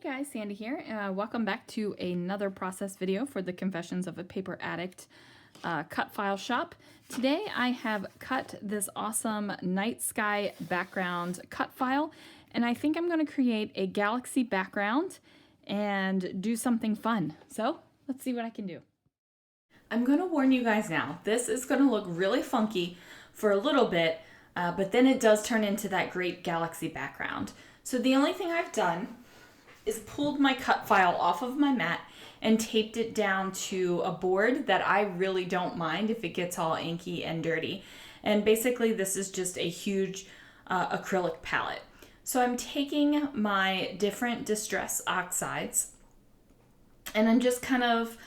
Hey guys, Sandy here. Welcome back to another process video for the Confessions of a Paper Addict cut file shop. Today I have cut this awesome night sky background cut file, and I think I'm going to create a galaxy background and do something fun. So let's see what I can do. I'm going to warn you guys now, this is going to look really funky for a little bit, but then it does turn into that great galaxy background. So the only thing I've done is pulled my cut file off of my mat and taped it down to a board that I really don't mind if it gets all inky and dirty. And basically this is just a huge acrylic palette. So I'm taking my different distress oxides and I'm just kind of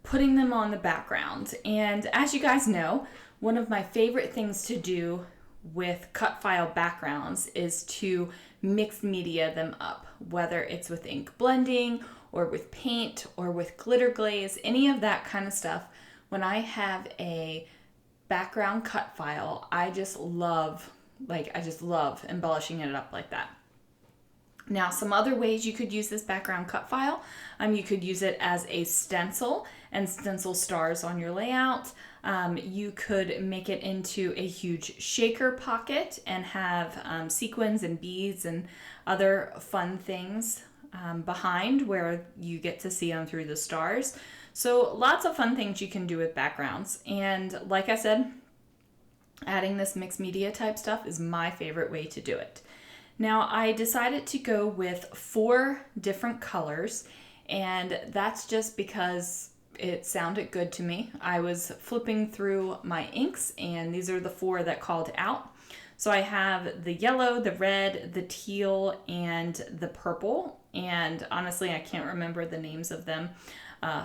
putting them on the background. And as you guys know, one of my favorite things to do with cut file backgrounds is to mix media them up, whether it's with ink blending or with paint or with glitter glaze, any of that kind of stuff. When I have a background cut file, I just love embellishing it up like that. Now, some other ways you could use this background cut file, you could use it as a stencil and stencil stars on your layout. You could make it into a huge shaker pocket and have sequins and beads and other fun things behind where you get to see them through the stars. So lots of fun things you can do with backgrounds. And like I said, adding this mixed media type stuff is my favorite way to do it. Now, I decided to go with 4 different colors, and that's just because it sounded good to me. I was flipping through my inks, and these are the 4 that called out. So I have the yellow, the red, the teal, and the purple. And honestly, I can't remember the names of them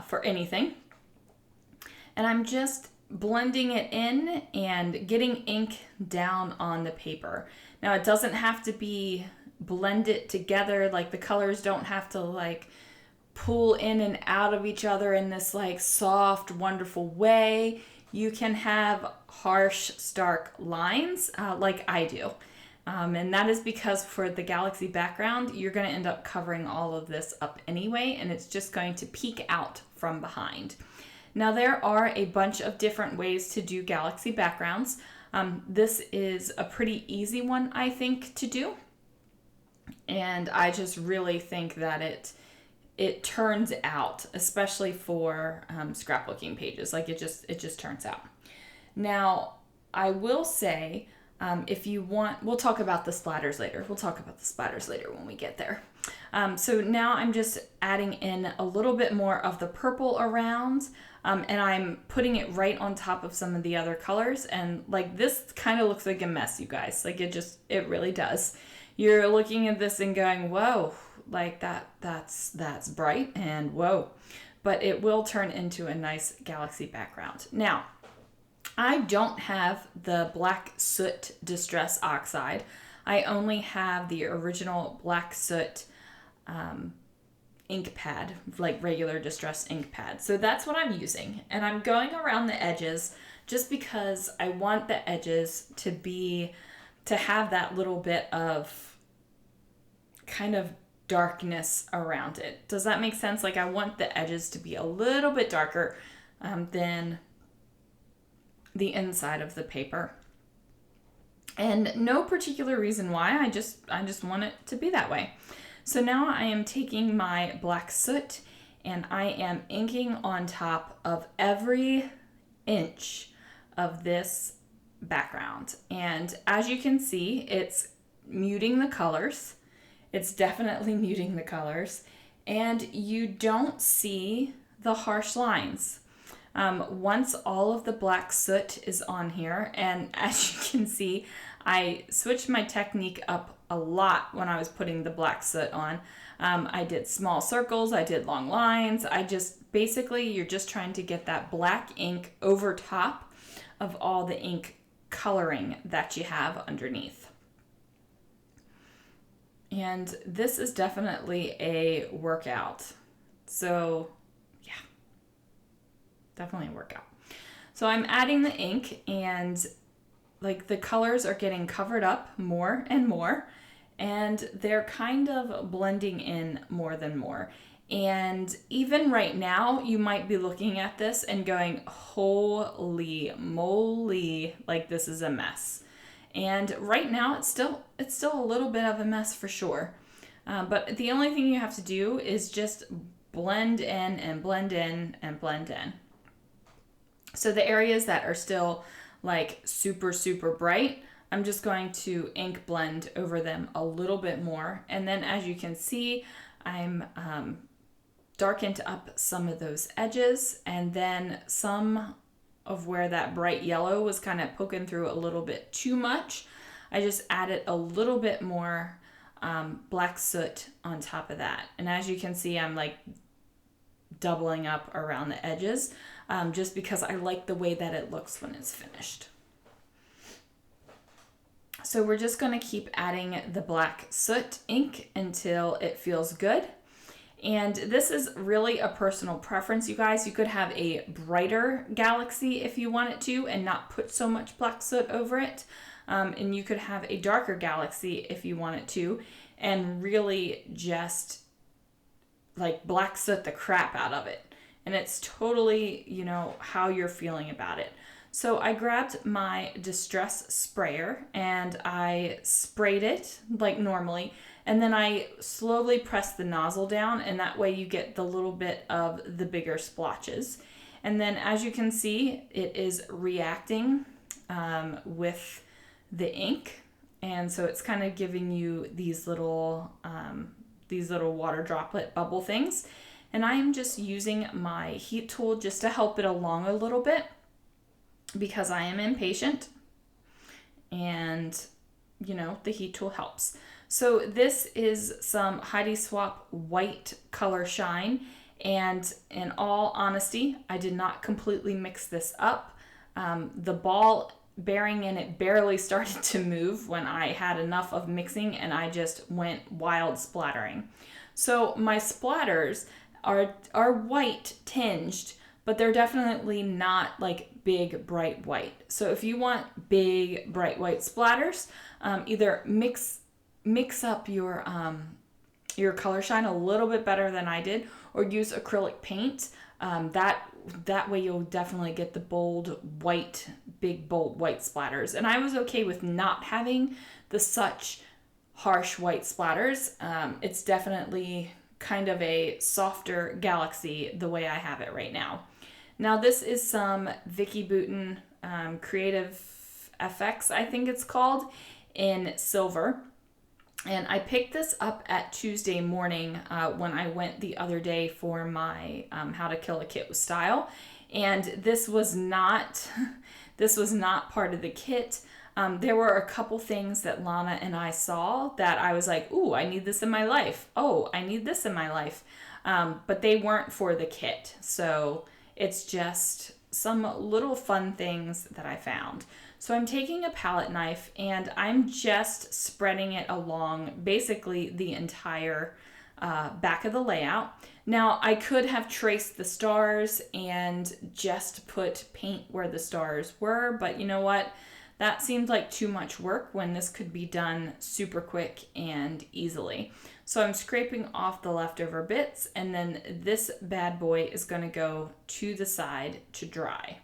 for anything. And I'm just blending it in and getting ink down on the paper. Now, it doesn't have to be blended together, like the colors don't have to like pull in and out of each other in this like soft, wonderful way. You can have harsh, stark lines like I do. And that is because for the galaxy background, you're going to end up covering all of this up anyway, and it's just going to peek out from behind. Now, there are a bunch of different ways to do galaxy backgrounds. This is a pretty easy one, I think, to do. And I just really think that it turns out, especially for scrapbooking pages, like it just turns out. Now, I will say, if you want, we'll talk about the splatters later. We'll talk about the splatters later when we get there. So now I'm just adding in a little bit more of the purple around, and I'm putting it right on top of some of the other colors. And like this kind of looks like a mess, you guys. Like it really does. You're looking at this and going, whoa, like that's bright and whoa. But it will turn into a nice galaxy background. Now, I don't have the black soot distress oxide. I only have the original black soot ink pad, like regular distress ink pad. So that's what I'm using. And I'm going around the edges just because I want the edges to have that little bit of kind of darkness around it. Does that make sense? Like I want the edges to be a little bit darker than the inside of the paper. And no particular reason why, I just want it to be that way. So now I am taking my black soot and I am inking on top of every inch of this background. And as you can see, it's muting the colors. It's definitely muting the colors. And you don't see the harsh lines. Once all of the black soot is on here, and as you can see, I switched my technique up a lot when I was putting the black soot on. I did small circles, I did long lines. You're just trying to get that black ink over top of all the ink coloring that you have underneath. And this is definitely a workout. So yeah, definitely a workout. So I'm adding the ink and like the colors are getting covered up more and more. and they're kind of blending in more than more. And even right now, you might be looking at this and going, holy moly, like this is a mess. And right now, it's still a little bit of a mess for sure. But the only thing you have to do is just blend in and blend in and blend in. So the areas that are still like super, super bright, I'm just going to ink blend over them a little bit more. And then as you can see, I'm darkened up some of those edges, and then some of where that bright yellow was kind of poking through a little bit too much, I just added a little bit more black soot on top of that. And as you can see, I'm like doubling up around the edges just because I like the way that it looks when it's finished. So we're just going to keep adding the black soot ink until it feels good. And this is really a personal preference, you guys. You could have a brighter galaxy if you want it to and not put so much black soot over it. And you could have a darker galaxy if you want it to and really just like black soot the crap out of it. And it's totally, you know, how you're feeling about it. So I grabbed my distress sprayer and I sprayed it like normally. And then I slowly press the nozzle down, and that way you get the little bit of the bigger splotches. And then as you can see, it is reacting with the ink. And so it's kind of giving you these little water droplet bubble things. And I am just using my heat tool just to help it along a little bit because I am impatient, and you know, the heat tool helps. So this is some Heidi Swapp white color shine, and in all honesty, I did not completely mix this up. The ball bearing in it barely started to move when I had enough of mixing, and I just went wild splattering. So my splatters are white tinged, but they're definitely not like big bright white. So if you want big bright white splatters, either mix up your color shine a little bit better than I did, or use acrylic paint. That way you'll definitely get the bold white, big bold white splatters. And I was okay with not having the such harsh white splatters. It's definitely kind of a softer galaxy the way I have it right now. Now this is some Vicky Boutin Creative FX, I think it's called, in silver. And I picked this up at Tuesday morning when I went the other day for my How to Kill a Kit with Style. And this was not part of the kit. There were a couple things that Lana and I saw that I was like, ooh, I need this in my life. Oh, I need this in my life. But they weren't for the kit. So it's just some little fun things that I found. So I'm taking a palette knife and I'm just spreading it along basically the entire back of the layout. Now I could have traced the stars and just put paint where the stars were, but you know what? That seemed like too much work when this could be done super quick and easily. So I'm scraping off the leftover bits, and then this bad boy is going to go to the side to dry.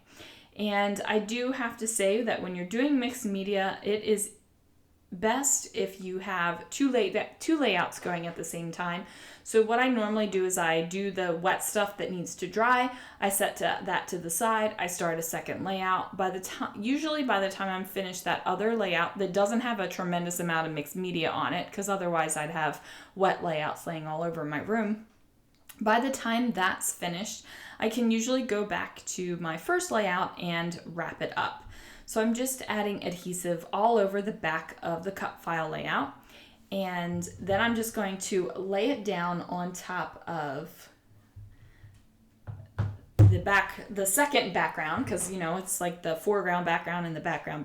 And I do have to say that when you're doing mixed media, it is best if you have two layouts going at the same time. So what I normally do is I do the wet stuff that needs to dry. I set that to the side. I start a second layout. Usually by the time I'm finished that other layout that doesn't have a tremendous amount of mixed media on it, because otherwise I'd have wet layouts laying all over my room. By the time that's finished, I can usually go back to my first layout and wrap it up. So I'm just adding adhesive all over the back of the cut file layout. And then I'm just going to lay it down on top of the second background, because you know it's like the foreground background and the background.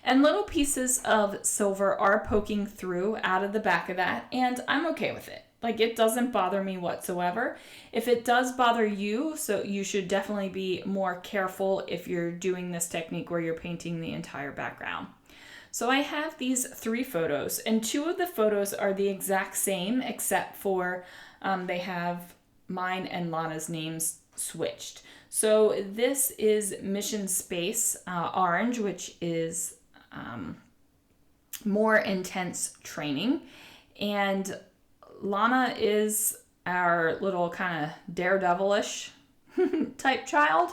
And little pieces of silver are poking through out of the back of that, and I'm okay with it. Like, it doesn't bother me whatsoever. If it does bother you, so you should definitely be more careful if you're doing this technique where you're painting the entire background. So I have these 3 photos, and 2 of the photos are the exact same, except for they have mine and Lana's names switched. So this is Mission Space Orange, which is more intense training. And Lana is our little kind of daredevilish type child.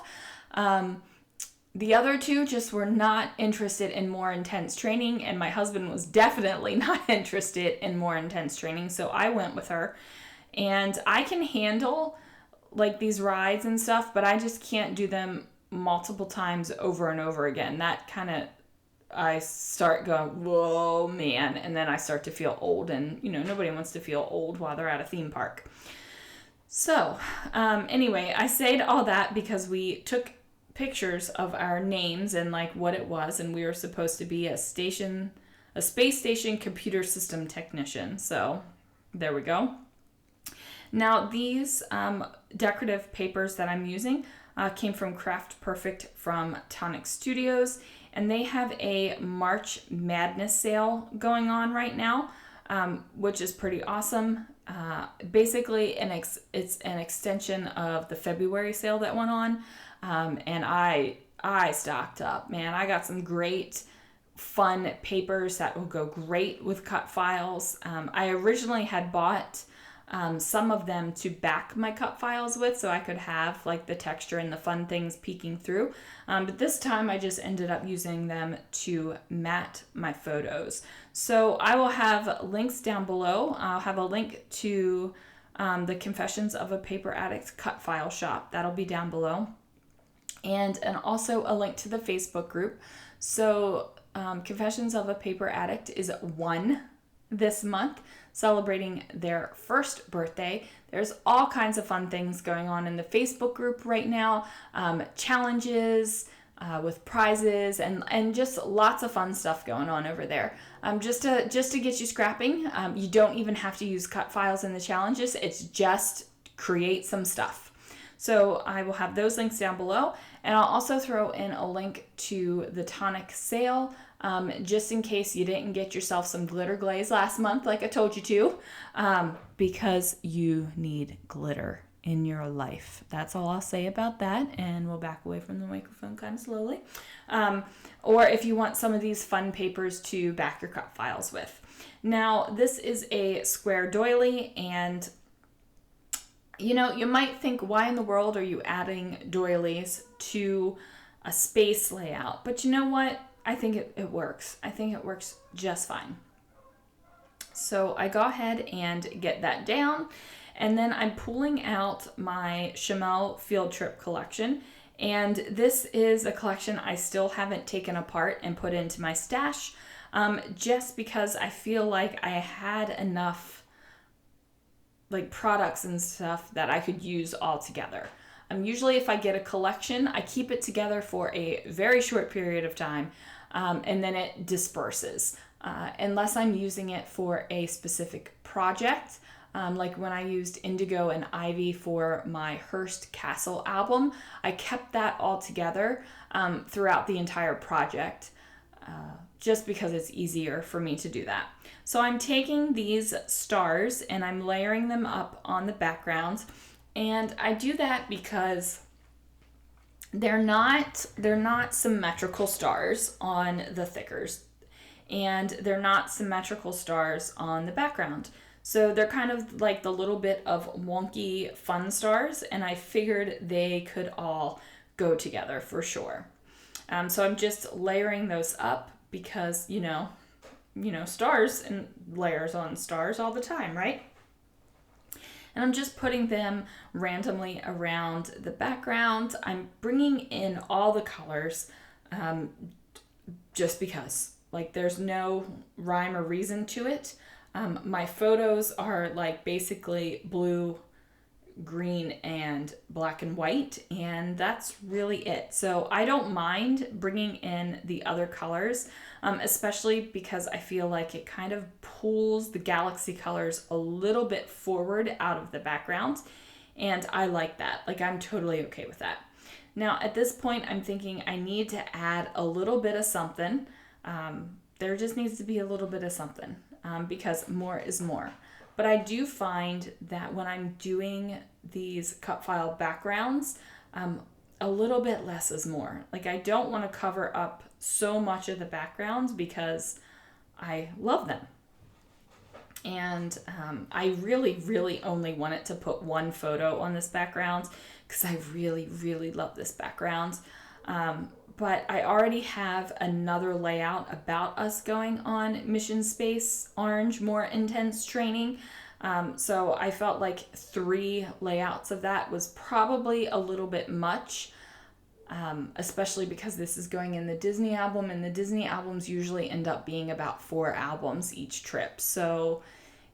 The other 2 just were not interested in more intense training, and my husband was definitely not interested in more intense training, so I went with her. And I can handle like these rides and stuff, but I just can't do them multiple times over and over again. That kind of, I start going, whoa, man, and then I start to feel old, and nobody wants to feel old while they're at a theme park. So anyway, I say all that because we took pictures of our names and like what it was, and we were supposed to be a space station computer system technician. So there we go. Now these decorative papers that I'm using came from Craft Perfect from Tonic Studios, and they have a March Madness sale going on right now, which is pretty awesome. Basically, it's an extension of the February sale that went on, and I stocked up. Man, I got some great fun papers that will go great with cut files. I originally had bought some of them to back my cut files with, so I could have like the texture and the fun things peeking through. But this time I just ended up using them to mat my photos. So I will have links down below. I'll have a link to the Confessions of a Paper Addict cut file shop. That'll be down below. And also a link to the Facebook group. So Confessions of a Paper Addict is 1 this month, celebrating their first birthday. There's all kinds of fun things going on in the Facebook group right now, challenges with prizes and just lots of fun stuff going on over there. Just to get you scrapping. You don't even have to use cut files in the challenges. It's just create some stuff. So I will have those links down below, and I'll also throw in a link to the Tonic sale, just in case you didn't get yourself some glitter glaze last month like I told you to, because you need glitter in your life. That's all I'll say about that, and we'll back away from the microphone kind of slowly. Or if you want some of these fun papers to back your cut files with. Now, this is a square doily, and you might think, why in the world are you adding doilies to a space layout? But you know what? I think it works. I think it works just fine. So I go ahead and get that down, and then I'm pulling out my Chamel Field Trip collection. And this is a collection I still haven't taken apart and put into my stash, just because I feel like I had enough like products and stuff that I could use all together. Usually if I get a collection, I keep it together for a very short period of time, and then it disperses, unless I'm using it for a specific project. Like when I used Indigo and Ivy for my Hearst Castle album, I kept that all together throughout the entire project, just because it's easier for me to do that. So I'm taking these stars and I'm layering them up on the background, and I do that because they're not symmetrical stars on the thickers, and they're not symmetrical stars on the background. So they're kind of like the little bit of wonky fun stars, and I figured they could all go together for sure. So I'm just layering those up because, stars and layers on stars all the time, right? And I'm just putting them randomly around the background. I'm bringing in all the colors just because. Like, there's no rhyme or reason to it. My photos are like basically blue, green, and black and white, and that's really it. So I don't mind bringing in the other colors, especially because I feel like it kind of pulls the galaxy colors a little bit forward out of the background, and I like that. Like, I'm totally okay with that. Now at this point I'm thinking I need to add a little bit of something. there just needs to be a little bit of something, because more is more. But I do find that when I'm doing these cut file backgrounds, a little bit less is more. Like, I don't want to cover up so much of the backgrounds because I love them. And I really, really only wanted to put one photo on this background because I really, really love this background. But I already have another layout about us going on Mission Space Orange More Intense training. So I felt like 3 layouts of that was probably a little bit much, especially because this is going in the Disney album, and the Disney albums usually end up being about 4 albums each trip. So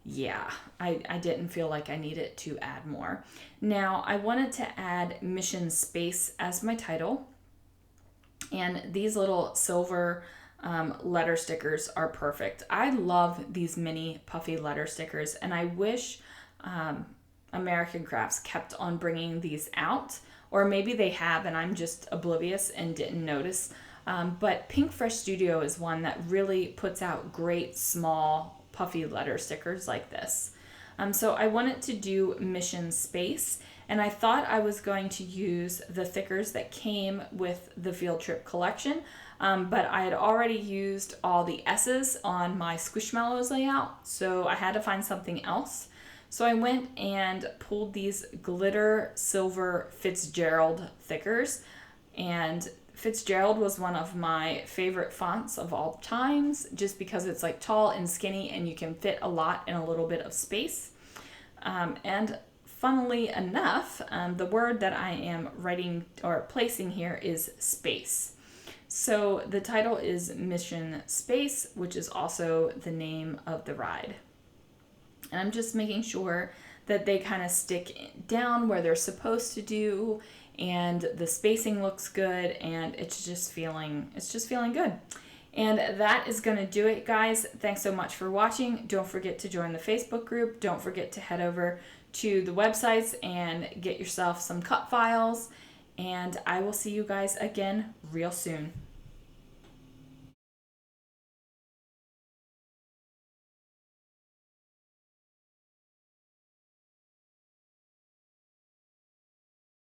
yeah, I didn't feel like I needed to add more. Now, I wanted to add Mission Space as my title, and these little silver letter stickers are perfect. I love these mini puffy letter stickers, and I wish American Crafts kept on bringing these out, or maybe they have and I'm just oblivious and didn't notice. But Pink Fresh Studio is one that really puts out great small puffy letter stickers like this. So I wanted to do Mission Space, and I thought I was going to use the thickers that came with the field trip collection, but I had already used all the S's on my Squishmallows layout, so I had to find something else. So I went and pulled these glitter silver Fitzgerald thickers, and Fitzgerald was one of my favorite fonts of all times, just because it's like tall and skinny and you can fit a lot in a little bit of space. And funnily enough, the word that I am writing or placing here is space. So the title is Mission Space, which is also the name of the ride. And I'm just making sure that they kind of stick down where they're supposed to do, and the spacing looks good, and it's just feeling good. And that is going to do it, guys. Thanks so much for watching. Don't forget to join the Facebook group. Don't forget to head over to the websites and get yourself some cut files. And I will see you guys again real soon.